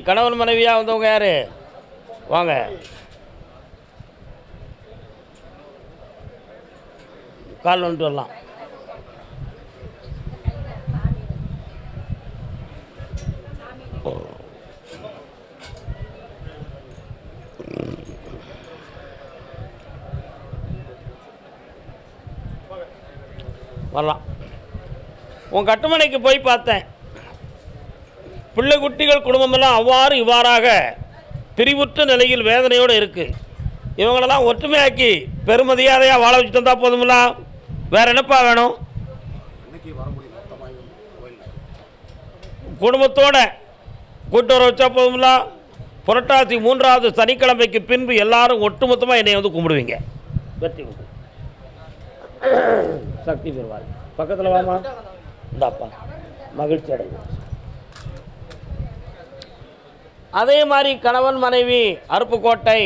கணவன் மனைவியாக வந்தவங்க யாரு? வாங்க. கால் வந்துட்டு வரலாம். வரலாம். உன் கட்டுமனைக்கு போய் பார்த்தேன். பிள்ளை குட்டிகள் குடும்பமெல்லாம் அவ்வாறு இவ்வாறாக பிரிவுற்ற நிலையில் வேதனையோடு இருக்குது. இவங்களெல்லாம் ஒற்றுமையாக்கி பெருமதியாதையாக வாழ வச்சுட்டு வந்தால் போதுமில்ல? வேறு என்னப்பா வேணும்? குடும்பத்தோட கூட்டு வர வச்சா போதுமில்ல? புரட்டாசி 3வது சனிக்கிழமைக்கு பின்பு எல்லாரும் ஒட்டுமொத்தமாக என்னை வந்து கும்பிடுவீங்க. வெற்றி உண்டு. சக்தி பெறுவார். பக்கத்தில் வாமா. இந்தாப்பா மகிழ்ச்சி அடைவோம். அதே மாதிரி கணவன் மனைவி அருப்புக்கோட்டை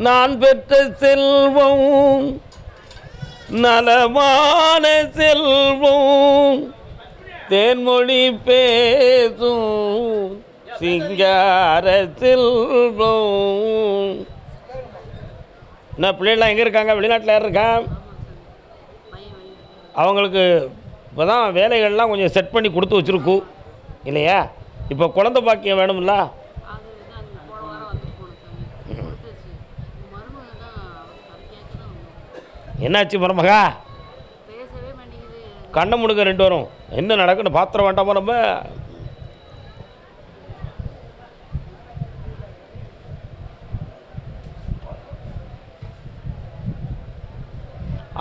நான் பெற்ற செல்வம் நலமான செல்வம் தேன்மொழி பேசும் சிங்கார செல்வம். என்ன பிள்ளைகள்லாம் எங்கே இருக்காங்க? வெளிநாட்டில் யார் இருக்கா? அவங்களுக்கு இப்போ தான் வேலைகள்லாம் கொஞ்சம் செட் பண்ணி கொடுத்து வச்சுருக்கோம் இல்லையா? இப்போ குழந்தை பாக்கியம் வேணும்ல? என்னாச்சு மருமகா? கண்ணை முடுங்க 2 வரும். என்ன நடக்குன்னு பாத்திரம் வேண்டாமா? நம்ம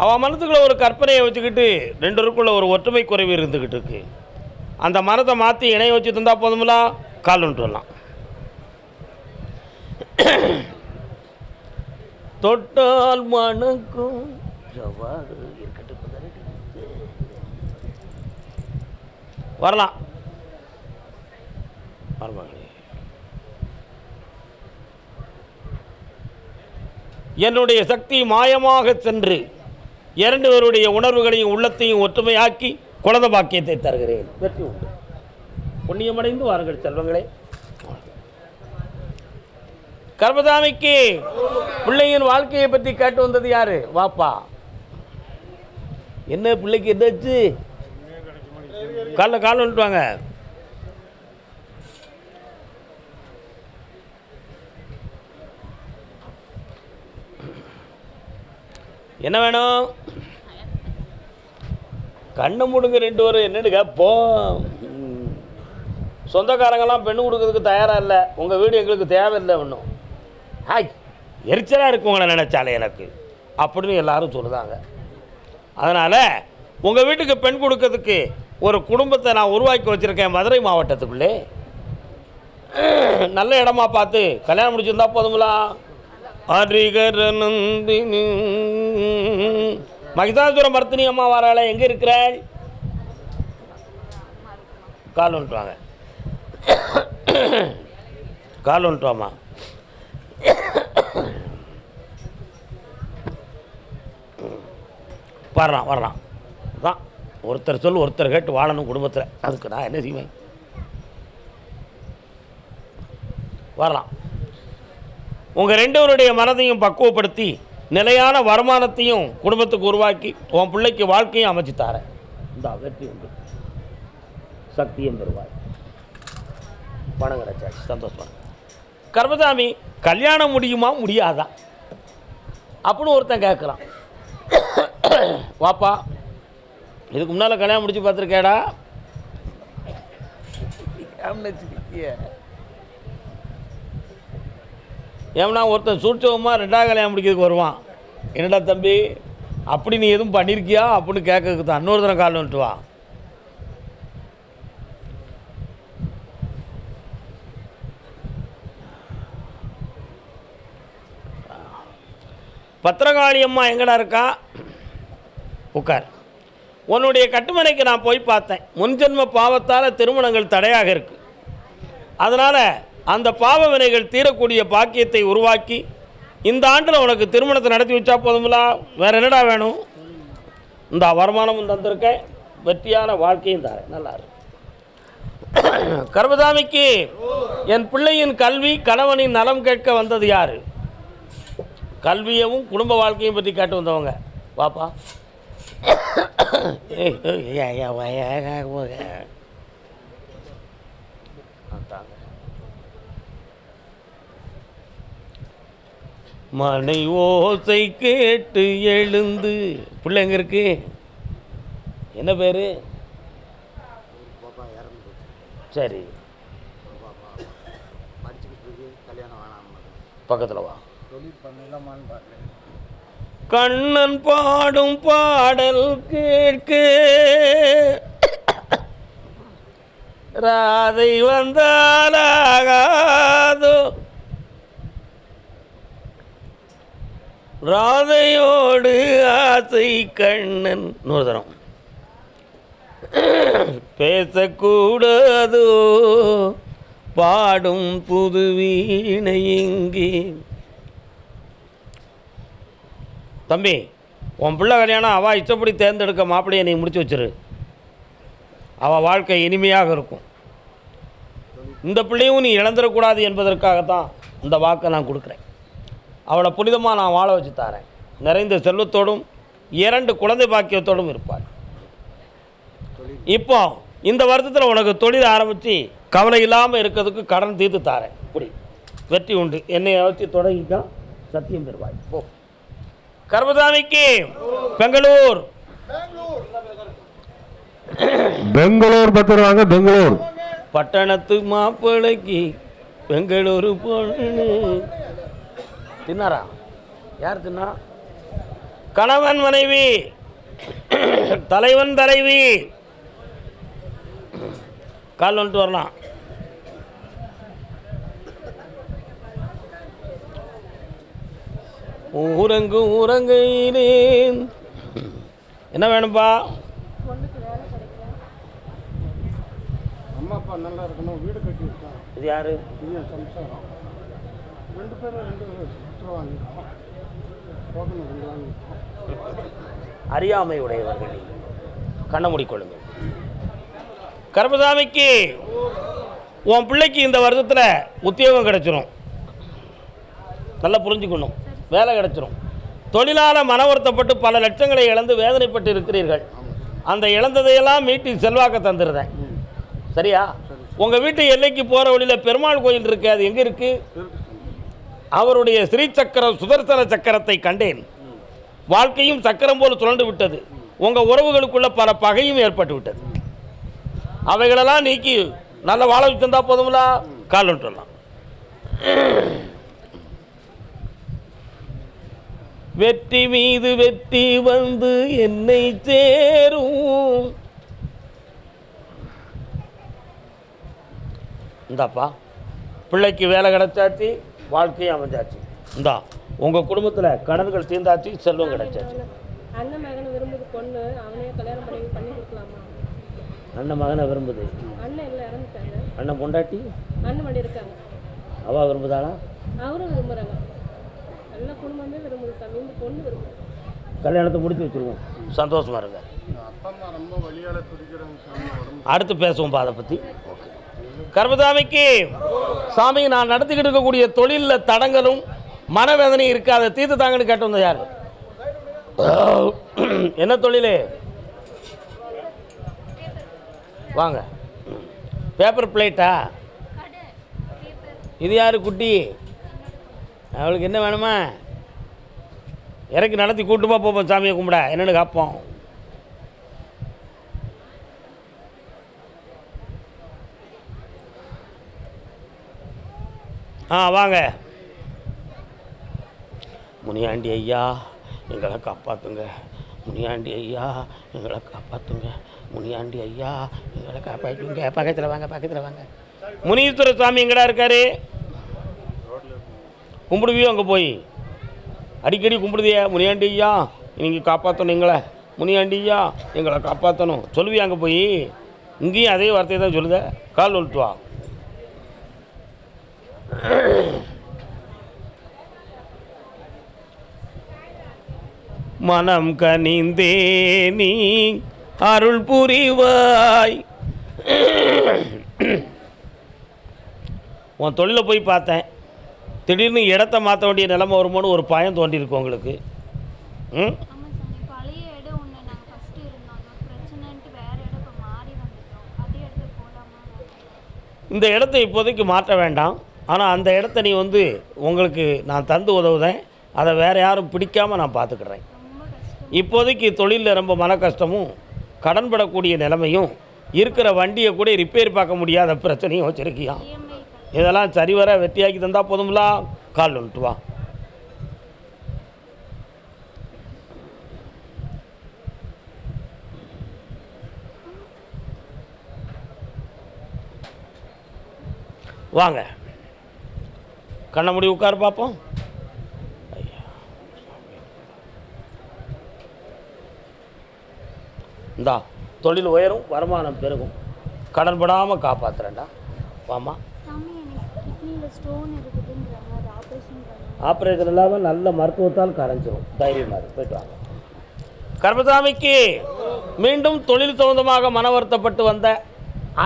அவன் மனத்துக்குள்ள ஒரு கற்பனையை வச்சுக்கிட்டு 2 பேருக்குள்ள ஒரு ஒற்றுமை குறைவு இருந்துக்கிட்டு இருக்கு. அந்த மனத்தை மாற்றி இணைய வச்சு தந்தா போதுமில்ல? கால் வந்துட்டு வரலாம். தொட்டால் மணக்கும் வரலாம். என்னுடைய சக்தி மாயமாக சென்று 2 பேருடைய உணர்வுகளையும் உள்ளத்தையும் ஒற்றுமையாக்கி குழந்தை பாக்கியத்தை தருகிறேன். வெற்றி உண்டு. புண்ணியமடைந்து வாருங்கள் செல்வங்களே. கர்மசாமிக்கு பிள்ளையின் வாழ்க்கையை பற்றி கேட்டு வந்தது யாரு? வாப்பா. என்ன பிள்ளைக்கு எதாச்சு? காலைல வந்துட்டு வாங்க. என்ன வேணும்? கண்ணு முடுங்க 2 பேரும். என்னன்னு கேட்போம். சொந்தக்காரங்கெல்லாம் பெண்ணு கொடுக்கறதுக்கு தயாராக இல்லை. உங்கள் வீடு எங்களுக்கு தேவையில்லை ஒன்றும். ஹாய், எரிச்சலாக இருக்கு உங்களை நினச்சாலே எனக்கு அப்படின்னு எல்லாரும் சொல்லுதாங்க. அதனால் உங்கள் வீட்டுக்கு பெண் கொடுக்கறதுக்கு ஒரு குடும்பத்தை நான் உருவாக்கி வச்சுருக்கேன் மதுரை மாவட்டத்துக்குள்ளே. நல்ல இடமா பார்த்து கல்யாணம் முடிச்சிருந்தா போதுங்களா? ஹரிகரநந்தினி மகிஷாசுர மர்த்தினி அம்மா வராள. எங்கே இருக்கிறாள்? கால் வந்துட்டு வாங்க. கால் வந்துட்டு வாமா. வரலாம் தான். ஒருத்தர் சொல் ஒருத்தர் கேட்டு வாழணும் குடும்பத்தில். அதுக்கு நான் என்ன செய்வேன்? வரலாம். உங்கள் 2 பேருடைய மனதையும் பக்குவப்படுத்தி நிலையான வருமானத்தையும் குடும்பத்துக்கு உருவாக்கி உன் பிள்ளைக்கு வாழ்க்கையும் அமைச்சு தாரேன். இந்த வெற்றி உண்டு. சக்தியும் பெறுவாய். பணம் கிடைச்சாச்சு. சந்தோஷம். கர்மசாமி கல்யாணம் முடியுமா முடியாதா அப்படின்னு ஒருத்தன் கேட்குறான். வாப்பா, இதுக்கு முன்னால் கல்யாணம் முடிச்சு பார்த்துருக்கேடா? ஏன்னா ஒருத்தன் சூட்சமாக 2ஆவது கல்யாணம் முடிக்கிறதுக்கு வருவான். என்னடா தம்பி அப்படி நீ எதுவும் பண்ணியிருக்கியா அப்படின்னு கேட்கறதுக்கு தான் இன்னொரு தடவை கால் வந்துட்டு வா. பத்திரகாளி அம்மா எங்கடா இருக்கா? உட்கார். உன்னுடைய கட்டுமனைக்கு நான் போய் பார்த்தேன். முன்ஜென்ம பாவத்தால் திருமணங்கள் தடையாக இருக்கு. அதனால் அந்த பாவ வினைகள் தீரக்கூடிய பாக்கியத்தை உருவாக்கி இந்த ஆண்டில் உனக்கு திருமணத்தை நடத்தி வச்சா போதுங்களா? வேறு என்னடா வேணும்? இந்த வருமானமும் தந்திருக்கேன், வெற்றியான வாழ்க்கையும் தரேன். நல்லா இருக்கு. கர்மசாமிக்கு என் பிள்ளையின் கல்வி கணவனின் நலம் கேட்க வந்தது யார்? கல்வியவும் குடும்ப வாழ்க்கையும் பற்றி கேட்டு வந்தவங்க. பாப்பா மனை ஓசை கேட்டு எழுந்து. பிள்ளை எங்க இருக்கு? என்ன பேரு? சரி, பக்கத்தில் வா. கண்ணன் பாடும் பாடல் கேட்க ராதை வந்தாலாகாதோ, ராதையோடு ஆசை கண்ணன். நூறு தரம் பேசக்கூடாதோ, பாடும் புது வீணை இங்கே. தம்பி, உன் பிள்ளை கல்யாணம் அவள் இஷ்டப்படி தேர்ந்தெடுக்க மாப்பிள்ளையை நீ முடிச்சு வச்சிரு. அவள் வாழ்க்கை இனிமையாக இருக்கும். இந்த பிள்ளையும் நீ இழந்துடக்கூடாது என்பதற்காகத்தான் இந்த வாக்கை நான் கொடுக்குறேன். அவளை புனிதமாக நான் வாழ வச்சு தரேன். நிறைந்த செல்வத்தோடும் 2 குழந்தை பாக்கியத்தோடும் இருப்பாள். இப்போ இந்த வருஷத்தில் உனக்கு தொழில் ஆரம்பித்து கவலை இல்லாமல் இருக்கிறதுக்கு கடன் தீர்த்து தாரேன். இப்படி வெற்றி உண்டு. என்னை வச்சு தொடங்கிக்கா, சத்தியம் பெறுவாய். போ. கர்மசாமிக்கு பெங்களூர் பத்திரவாங்க. பெங்களூர் பட்டணத்து மாப்பிளைக்கு பெங்களூர் பொண்ணு. தின்னாரா? யார் தின்னா? கணவன் மனைவி, தலைவன் தலைவி. கால் வந்துட்டு வரலாம். ஊரங்கும் ஊரங்கையிலேன். என்ன வேணும்பா? அம்மா அப்பா நல்லா இருக்கணும், வீடு கட்டி இருக்கான். இது யாரு? இது என் சம்சாரம். 2 பேரும் 2 வாங்கிட்டோம். அறியாமை உடையவர்கள் கண்ண மூடிக்கொள்ளுங்கள். கர்மசாமிக்கு உன் பிள்ளைக்கு இந்த வருஷத்தில் உத்தியோகம் கிடைச்சிரும். நல்லா புரிஞ்சுக்கணும். வேலை கிடைச்சிரும். தொழிலால் மன வருத்தப்பட்டு பல லட்சங்களை இழந்து வேதனைப்பட்டு இருக்கிறீர்கள். அந்த இழந்ததையெல்லாம் மீட்டி செல்வாக்க தந்துடுறேன். சரியா? உங்கள் வீட்டு எல்லைக்கு போகிற வழியில் பெருமாள் கோயில் இருக்கு. அது எங்கே இருக்குது? அவருடைய ஸ்ரீ சக்கரம் சுதர்சன சக்கரத்தை கண்டேன். வாழ்க்கையும் சக்கரம் போல் சுழண்டு விட்டது. உங்கள் உறவுகளுக்குள்ள பல பகையும் ஏற்பட்டு விட்டது. அவைகளெல்லாம் நீக்கி நல்ல வாழ வச்சிருந்தா போதுங்களா? கால் விட்டுடலாம். வெற்றி மீது வெற்றி வந்து என்னை சேரும். இந்தாப்பா, பிள்ளைக்கு வேலை கிடைச்சாச்சு, வாழ்க்கையும் அமைஞ்சாச்சு. இந்தா உங்கள் குடும்பத்தில் கடன்கள் தீர்ந்தாச்சு, செல்வம் கிடைச்சாச்சு. அண்ணன் மகனை விரும்புது பொண்ணு, அவனே கல்யாணம் பண்ணி கொடுக்கலாமா? அண்ணன் மகனை விரும்புது. அண்ணன் எல்லாம் இறந்துட்டாங்க. அண்ணன் பொண்டாட்டி அண்ணன் மணி இருக்காங்க. அவ விரும்புதாளா? அவரும் விரும்புகிறாங்க. எல்லா குடும்பமே விரும்புது சாமி. இந்த பொண்ணு விரும்புது. கல்யாணத்தை முடிச்சு வச்சுருவோம். சந்தோஷமா இருங்க. அப்பா அம்மா ரொம்ப வழியால துடிக்கிறாங்க. அடுத்து பேசுவோம் அதை பற்றி. கர்மசாமிக்கு சாமி, நான் நடத்திக்கிட்டு இருக்கக்கூடிய தொழிலில் தடங்களும் மனவேதனையும் இருக்கு. அதை தீர்த்து தாங்கன்னு கேட்டு வந்தது யார்? என்ன தொழில்? வாங்க. Paper pleated? இது யாரு குட்டி? அவளுக்கு என்ன வேணுமா? இறக்கி நடத்தி கூட்டுமா போப்போம் சாமியை கும்பிட. என்னென்னு காப்போம். வாங்க. முனியாண்டி ஐயா எங்களை காப்பாற்றுங்க. முனியாண்டி ஐயா எங்களை காப்பாற்றுங்க. முனியாண்டி ஐயா எங்களை காப்பாற்றுங்க. பக்கத்தில் வாங்க, பக்கத்தில் வாங்க. முனீஸ்வர சாமி எங்கடா இருக்காரு? கும்பிடுவியோ? அங்கே போய் அடிக்கடி கும்பிடுதியா? முனியாண்டி ஐயா நீங்கள் காப்பாற்றணும் எங்களை, முனியாண்டி ஐயா எங்களை காப்பாற்றணும் சொல்லுவியா? அங்கே போய் இங்கேயும் அதே வார்த்தையை தான் சொல்லுத. கால் வந்துட்டு வா. மனம் கனிந்தே நீ அருள் புரிவாய். உன் தொழிலை போய் பார்த்தேன், திடீர்னு இடத்த மாற்ற வேண்டிய நிலைமை வருமோன்னு ஒரு பயம் தோண்டியிருக்கு உங்களுக்கு. ம், பழைய இடம் ஒன்று நாங்கள் ஃபஸ்ட்டு இருந்தோம், பிரச்சனைன்ட்டு வேறு இடம் இப்போ மாறி வந்துட்டோம். அதே இடத்துக்கு போகலாமா? இந்த இடத்த இப்போதைக்கு மாற்ற வேண்டாம். ஆனால் அந்த இடத்த நீ உங்களுக்கு நான் தந்து உதவுதேன், அதை வேறு யாரும் பிடிக்காமல் நான் பார்த்துக்கிறேன். ரொம்ப கஷ்டம். இப்போதைக்கு தொழிலில் ரொம்ப மன கஷ்டமும் கடன்படக்கூடிய நிலைமையும் இருக்கிற வண்டியை கூட ரிப்பேர் பார்க்க முடியாத பிரச்சனையும் வச்சுருக்கியா. இஎம்ஐ இதெல்லாம் சரிவர வெற்றியாக்கி தந்தால் போதுங்களா? கால் வந்துட்டு வா. வாங்க, கண்ண முடி உட்கார பார்ப்போம். இந்தா, தொழில் உயரும், வருமானம் பெருகும், கடன்படாமல் காப்பாற்றுறேன்டா. வாமா. சாமி, எனக்கு கிட்னியில் ஸ்டோன் இருக்குதுன்றாங்க, அது ஆப்ரேஷன் பண்ணணும். ஆப்ரேஷன் இல்லாமல் நல்ல மருத்துவத்தால் கரைஞ்சிரும். தைரியமாக இருக்கு, போய்ட்டு வாங்க. கர்மசாமிக்கு மீண்டும் தொழில் சம்பந்தமாக மன வருத்தப்பட்டு வந்த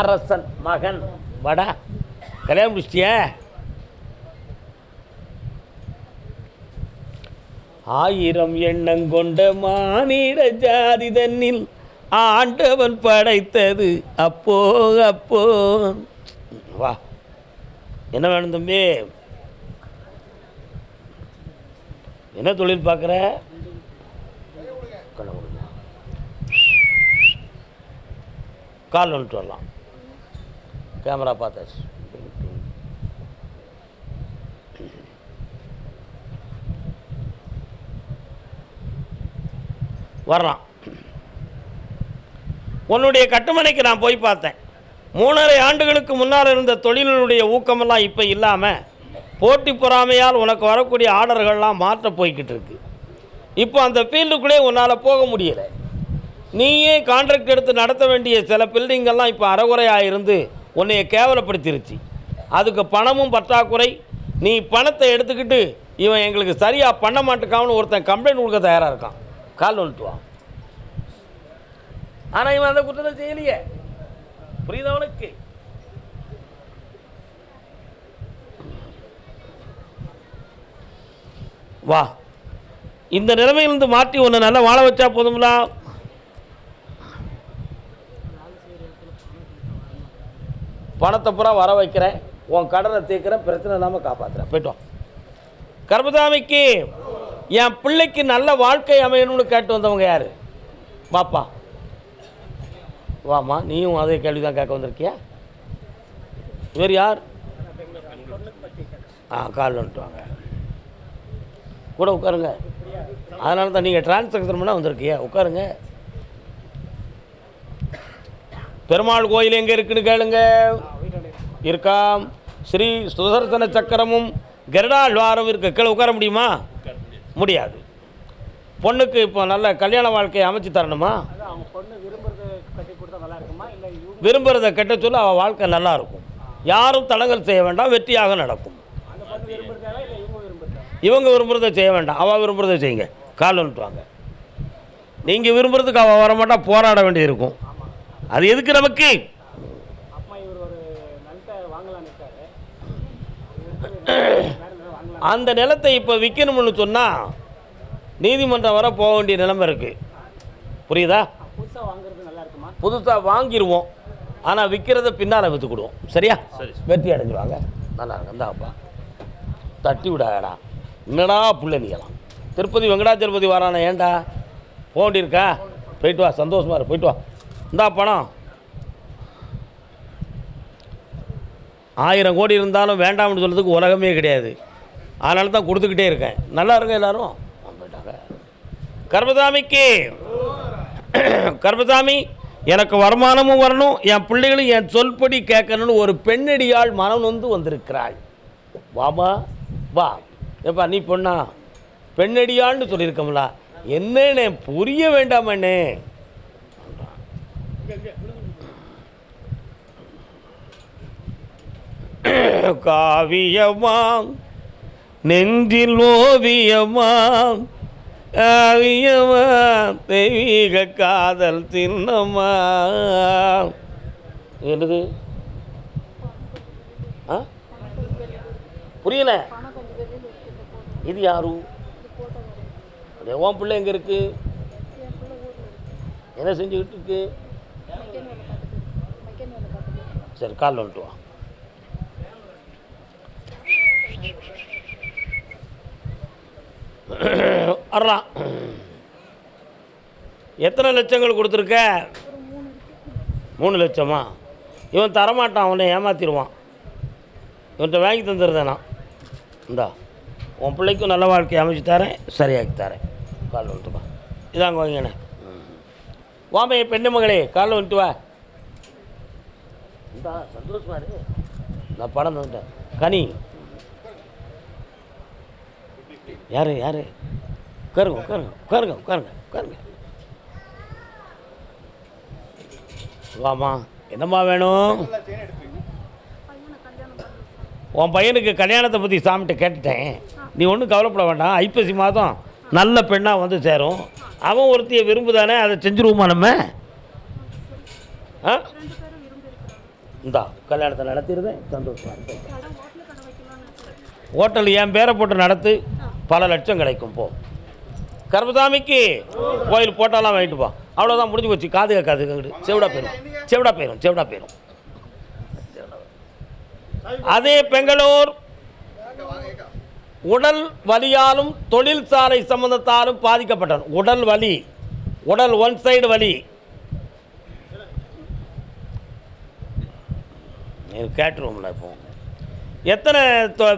அரசன் மகன் வடா கல்யாணம் முடிச்சிட்டிய? ஆயிரம் எண்ணங்கொண்ட மானிட ஜாதி தன்னில் ஆண்டவன் படைத்தது அப்போ அப்போ. வா, என்ன வேணும் தம்பி? என்ன தொழில் பார்க்குற? கால் வந்துட்டு வரலாம். கேமரா பார்த்தாச்சு. வரலாம். உன்னுடைய கட்டுமனைக்கு நான் போய் பார்த்தேன். 3.5 ஆண்டுகளுக்கு முன்னால் இருந்த தொழிலினுடைய ஊக்கமெல்லாம் இப்போ இல்லாமல் போட்டி பொறாமையால் உனக்கு வரக்கூடிய ஆர்டர்கள்லாம் மாற்ற போய்கிட்டு இருக்கு. இப்போ அந்த ஃபீல்டுக்குள்ளே உன்னால் போக முடியலை. நீயே கான்ட்ராக்ட் எடுத்து நடத்த வேண்டிய சில பில்டிங்கெல்லாம் இப்போ அறகுறையாக இருந்து உன்னைய கேவலப்படுத்திருச்சு. அதுக்கு பணமும் பற்றாக்குறை. நீ பணத்தை எடுத்துக்கிட்டு இவன் எங்களுக்கு சரியாக பண்ண மாட்டேக்காமனு ஒருத்தன் கம்ப்ளைண்ட் கொடுக்க தயாராக இருக்கான். கால் வந்துட்டு வா. ஆனால் இவன் அந்த குற்றத்தை செய்யலையே, புரியுது அவனுக்கு? வா, இந்த நிலைமையிலிருந்து மாற்றி ஒன்று நல்லா வாழ வச்சா போதுங்களா? பணத்தை பூரா வர வைக்கிறேன், உன் கடனை தீர்க்கிறேன், பிரச்சனை இல்லாமல் காப்பாற்றுறேன். போய்ட்டோம். கர்மசாமிக்கு என் பிள்ளைக்கு நல்ல வாழ்க்கை அமையணும்னு கேட்டு வந்தவங்க யார்? வாப்பா, வாம்மா. நீயும் அதே கேள்வி தான் கேட்க வந்திருக்கியா? வேறு யார்? கால் வந்துட்டு வாங்க, கூட உட்காருங்க. அதனால தான் நீங்கள் டிரான்சாக்ஷன் பண்ணால் வந்திருக்கியா? உட்காருங்க. பெருமாள் கோயில் எங்கே இருக்குன்னு கேளுங்க. இருக்காம். ஸ்ரீ சுதர்சன சக்கரமும் கருடாழ்வாரும் இருக்கு. கீழே உட்கார முடியுமா? முடியாது. பொண்ணுக்கு இப்போ நல்ல கல்யாண வாழ்க்கையை அமைச்சு தரணுமா? விரும்புகிறத கட்ட சொல்ல அவள் வாழ்க்கை நல்லா இருக்கும். யாரும் தடங்கல் செய்ய வேண்டாம், வெற்றியாக நடக்கும். இவங்க விரும்புகிறத செய்ய வேண்டாம், அவள் விரும்புகிறத செய்யுங்க. கால் வந்துட்டுவாங்க. நீங்கள் விரும்புகிறதுக்கு அவள் வரமாட்டா, போராட வேண்டியது இருக்கும். அது எதுக்கு நமக்கு? அந்த நிலத்தை இப்போ விற்கணும்னு சொன்னால் நீதிமன்றம் வர போக வேண்டிய நிலைமை இருக்குது. புரியுதா? புதுசாக வாங்கிடுவோம், ஆனால் விற்கிறத பின்னால் விற்றுக்கிடுவோம். சரியா? சரி, வெற்றி அடைஞ்சிடுவாங்க. நல்லா இருக்கு. இந்தாப்பா, தட்டி விடாடா. என்னடா புள்ள நீங்களாம் திருப்பதி வெங்கடாச்சலபதி வரானே, ஏன்டா போக வேண்டியிருக்கா? போயிட்டு வா, சந்தோஷமாக இரு, போயிட்டு வா. இந்தா பணம். 1000 கோடி இருந்தாலும் வேண்டாம்னு சொல்கிறதுக்கு உலகமே கிடையாது. அதனால தான் கொடுத்துக்கிட்டே இருக்கேன். நல்லா இருங்க எல்லாரும். போயிட்டாங்க. கர்மசாமிக்கு கர்மசாமி, எனக்கு வருமானமும் வரணும், என் பிள்ளைகளும் என் சொல்படி கேட்கணும்னு ஒரு பெண்ணடியாள் மனம் நொந்து வந்திருக்கிறாள். வாமா, வா. ஏப்பா, நீ பொண்ணா? பெண்ணடியாள்னு சொல்லியிருக்கோம்ல, என்னன்னு புரிய வேண்டாமண்ணே. காவியமாம் நெஞ்சில் ஓவியமாம் ஆவியமா தெய்வீக காதல் சின்னம்மா. என்னது? ஆ புரியல. இது யாரு? உன் பிள்ளை எங்கே இருக்கு? என்ன செஞ்சுக்கிட்டு இருக்கு? சரி, கால் வந்துட்டு வா. வரலாம். எத்தனை லட்சங்கள் கொடுத்துருக்க? 3 லட்சமா? இவன் தரமாட்டான், அவனை ஏமாத்திடுவான். இவன்கிட்ட வாங்கி தந்துடுறேன். இந்தா உன் பிள்ளைக்கும் நல்ல வாழ்க்கையை அமைச்சு தரேன், சரியாக்கி தரேன். கால் வந்துட்டு வா. இதாங்க வாங்கினே. வாமைய பெண்ணு மகளே, காலில் வந்துட்டு வா. இந்தா சந்தோஷமா இரு. நான் படம் வந்துட்டேன். கனி யாரு யாரு? உட்காருங்க உட்காருங்க உட்காருங்க உட்காருங்க உட்காருங்க. வாமா, என்னம்மா வேணும்? உன் பையனுக்கு கல்யாணத்தை பற்றி சாமிகிட்ட கேட்டுட்டேன். நீ ஒன்றும் கவலைப்பட வேண்டாம். ஐப்பசி மாதம் நல்ல பெண்ணாக வந்து சேரும். அவன் ஒருத்தியை விரும்புதானே, அதை செஞ்சுருவோமா நம்ம? ஆ இந்தா கல்யாணத்தை நடத்திடுதேன், சந்தோஷமாக இருப்பேன். ஹோட்டல் என் பேரை போட்டு நடத்து, பல லட்சம் கிடைக்கும். போ. கர்மசாமிக்கு கோயில் போட்டாலாம் வாங்கிட்டு போ. அவ்வளோதான், முடிஞ்சு போச்சு. காது கேட்காது, செவிடா போயிடும், செவிடா போயிடும், செவிடா போயிடும். அதே பெங்களூர் உடல் வலியாலும் தொழிற்சாலை சம்பந்தத்தாலும் பாதிக்கப்பட்டார். உடல் வலி, உடல் ஒன் சைடு வலி. கேட்டுருவோம்ல. இப்போ எத்தனை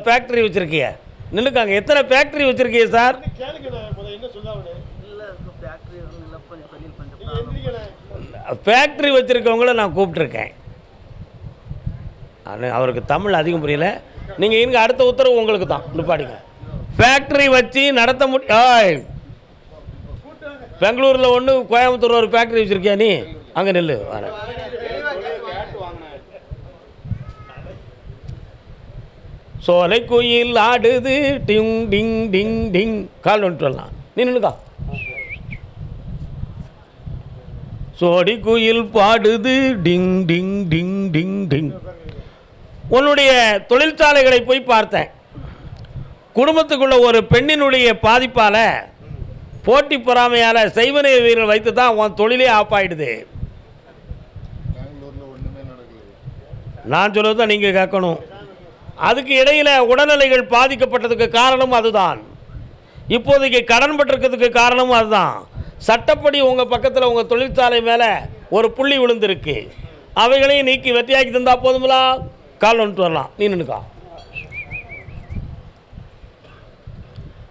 ஃபேக்ட்ரி வச்சுருக்கீங்க? நின்றுக்காங்க. எத்தனை ஃபேக்ட்ரி வச்சுருக்கீங்க சார்? ஃபேக்ட்ரி வச்சுருக்கவங்கள நான் கூப்பிட்ருக்கேன். அவருக்கு தமிழ் அதிகம் புரியல. நீங்கள் இங்கே அடுத்த உத்தரவு உங்களுக்கு தான். நிப்பாடிங்க. ஃபேக்ட்ரி வச்சு நடத்த முடியும். பெங்களூரில் ஒன்று, கோயம்புத்தூர் ஒரு ஃபேக்ட்ரி வச்சுருக்கியா நீ? அங்கே நெல் வர. சோலை குயில் ஆடுது டிங் டிங் டிங் டிங். கால் வந்துட்டு வரலாம். நீ நின்னுக்கா. சோடி குயில் பாடுது டிங் டிங் டிங் டிங் டிங். உன்னுடைய தொழிற்சாலைகளை போய் பார்த்தேன். குடும்பத்துக்குள்ள ஒரு பெண்ணினுடைய பாதிப்பால், போட்டி பொறாமையால், செய்வனை வீரர்கள் வைத்து தான் உன் தொழிலே ஆஃப் ஆகிடுது. நான் சொல்வது தான் நீங்கள் கேட்கணும். அதுக்கு இடையில் உடல்நிலைகள் பாதிக்கப்பட்டதுக்கு காரணம் அதுதான். இப்போதைக்கு கடன் பட்டிருக்கிறதுக்கு காரணமும் அதுதான். சட்டப்படி உங்கள் பக்கத்தில் உங்கள் தொழிற்சாலை மேலே ஒரு புள்ளி விழுந்திருக்கு. அவைகளையும் நீக்கி வெற்றியாக்கி தந்தால் போதுங்களா? கால் வந்துட்டு வரலாம். நீ நின்னுக்கா.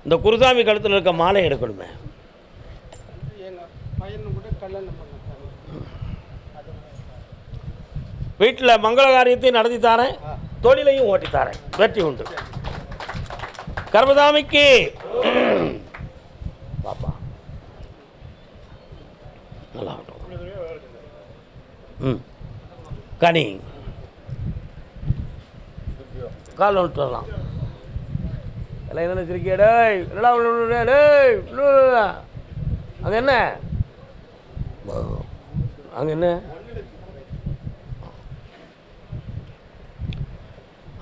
இந்த குருசாமி கழுத்தில் இருக்க மாலை எடுக்கணுமே. வீட்டில் மங்கள காரியத்தையும் நடத்தி தாரேன், தொழிலையும் ஓட்டி தாரேன். வெற்றி உண்டு. கர்மசாமிக்கு பாப்பா நல்லா கனி கால் வந்துட்டு வரலாம். எல்லாம் என்ன வச்சிருக்கியா? டேய் என்னடா அங்கே என்ன? அங்கே என்ன?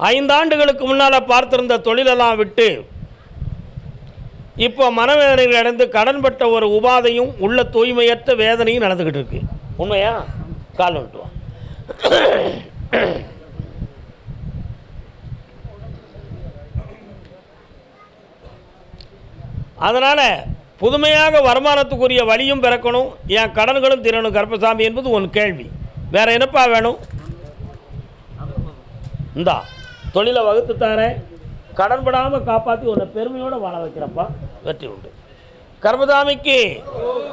5 ஆண்டுகளுக்கு முன்னால் பார்த்திருந்த தொழிலெல்லாம் விட்டு இப்போ மனவேதனைகள் அடைந்து கடன்பட்ட ஒரு உபாதையும் உள்ள தூய்மையற்ற வேதனையும் நடந்துக்கிட்டு இருக்கு. உண்மையா? கால் வந்துட்டு வா. அதனால் புதுமையாக வருமானத்துக்குரிய வழியும் பிறக்கணும், என் கடன்களும் தீரணும் கருப்பசாமி என்பது உன் கேள்வி. வேற என்னப்பா வேணும்? இந்தா தொழிலை வகுத்து தாரேன், கடன்படாமல் காப்பாற்றி உன்னை பெருமையோடு வாழ வைக்கிறப்பா. வெற்றி உண்டு. கர்மசாமிக்கு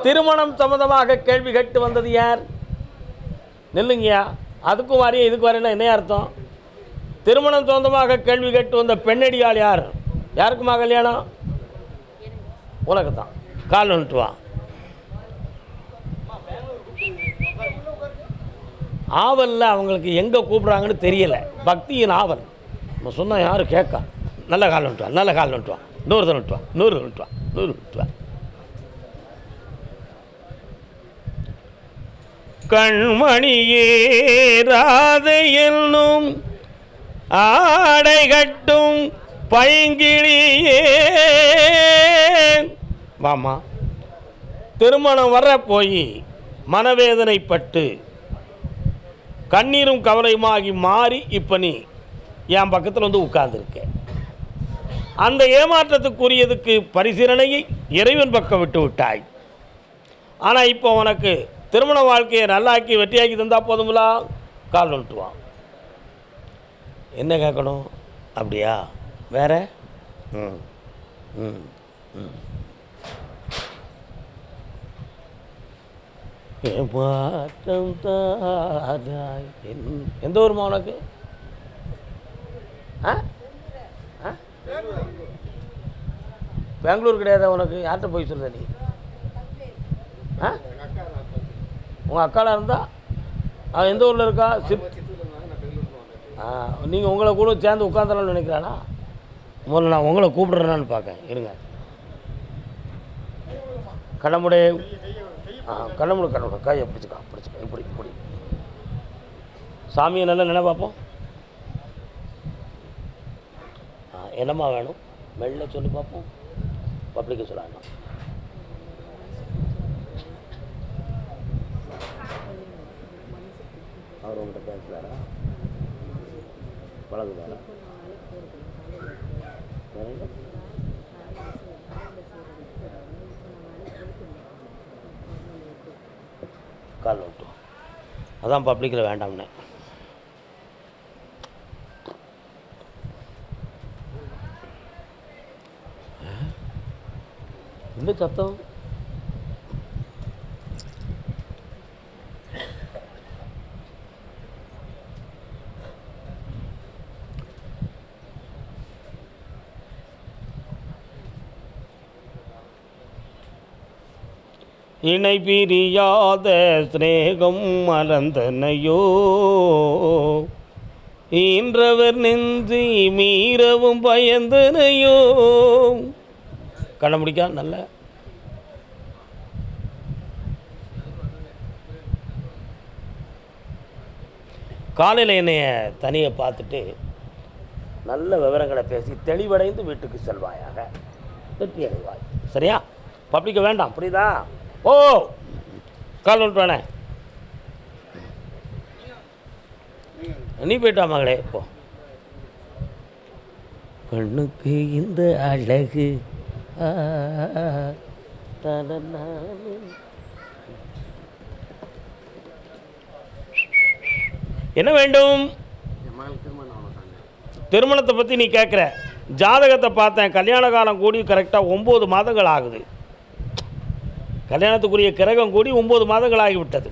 திருமணம் சம்பந்தமாக கேள்வி கேட்டு வந்தது யார்? நில்லுங்கய்யா. அதுக்கும் வாரியா இதுக்கு வாரியா என்ன அர்த்தம்? திருமணம் சொந்தமாக கேள்வி கேட்டு வந்த பெண்ணடியால் யார்? யாருக்குமா கல்யாணம்? உனக்கு தான். கால் வந்துட்டு வா. ஆவலில் அவங்களுக்கு எங்கே கூப்பிட்றாங்கன்னு தெரியலை. பக்தியின் ஆவல் நம்ம சொன்னால் யாரும் கேட்கா. நல்ல கால் வந்துட்டு வா, நல்ல கால் வந்துட்டு வா, 100 வந்துட்டு வா, 100 வந்துட்டு வா, 100 வந்துட்டு வா. கண்மணியே ராதை என்னும் ஆடை கட்டும் பைங்கிளியே. வாமா, திருமணம் வர போய் மனவேதனைப்பட்டு கண்ணீரும் கவலையுமாகி மாறி இப்போ நீ என் பக்கத்தில் வந்து உட்கார்ந்துருக்க. அந்த ஏமாற்றத்துக்குரியதுக்கு பரிசீலனையை இறைவன் பக்கம் விட்டு விட்டாய். ஆனால் இப்போ உனக்கு திருமண வாழ்க்கையை நல்லாக்கி வெற்றியாக்கி தந்தால் போதுங்களா? கால் வந்துட்டுவான். என்ன கேட்கணும்? அப்படியா? வேற? ம் ம் ம் ஏமாற்றம் தாராய். எந்த ஊருமா உனக்கு? ஆ ஆ பெங்களூர் கிடையாதா உனக்கு? யார்கிட்ட போய் சொல்லுத நீ? ஆ உங்கள் அக்காளாக இருந்தா அவன் எந்த ஊரில் இருக்கா? நீங்கள் உங்களை கூட சேர்ந்து உட்காந்துலான்னு நினைக்கிறானா? முதல்ல நான் உங்களை கூப்பிடுறேன்னு பார்க்கேன். இருங்க. கண்ணமுடே கண்ணமுடு கையை பிடிச்சிக்கா இப்படி இப்படி. சாமியை நல்லா நினை பார்ப்போம். என்னம்மா வேணும்? மெல்ல சொல்லி பார்ப்போம். பப்ளிக்கை சொல்லலாம். அவர் உங்கள்கிட்ட பேசுகிறாரா? பழகுதாரா? கால் விட்டோம். அதான் பப்ளிக்கில் வேண்டாம்னே. என்ன சத்தம்? இணை பிரியாத ஸ்நேகம் மறந்தனையோ, ஈன்றவர் நெஞ்சு மீறவும் பயந்தனையோ. கண்ண முடிக்கா நல்ல. காலையில் என்னைய தனியை பார்த்துட்டு நல்ல விவரங்களை பேசி தெளிவடைந்து வீட்டுக்கு செல்வாயாக, வெற்றி அடைவாய். சரியா? பப்ளிக்க வேண்டாம், புரியுதா? ஓ கால் விட்டுவானே, நீ போயிட்டா மகளே. இப்போ கண்ணுக்கு இந்த அழகு என்ன வேண்டும்? திருமணத்தை பற்றி நீ கேட்குற. ஜாதகத்தை பார்த்தேன், கல்யாண காலம் கூடி கரெக்டாக 9 மாதங்கள் ஆகுது. கல்யாணத்துக்குரிய கிரகம் கூடி 9 மாதங்கள் ஆகிவிட்டது.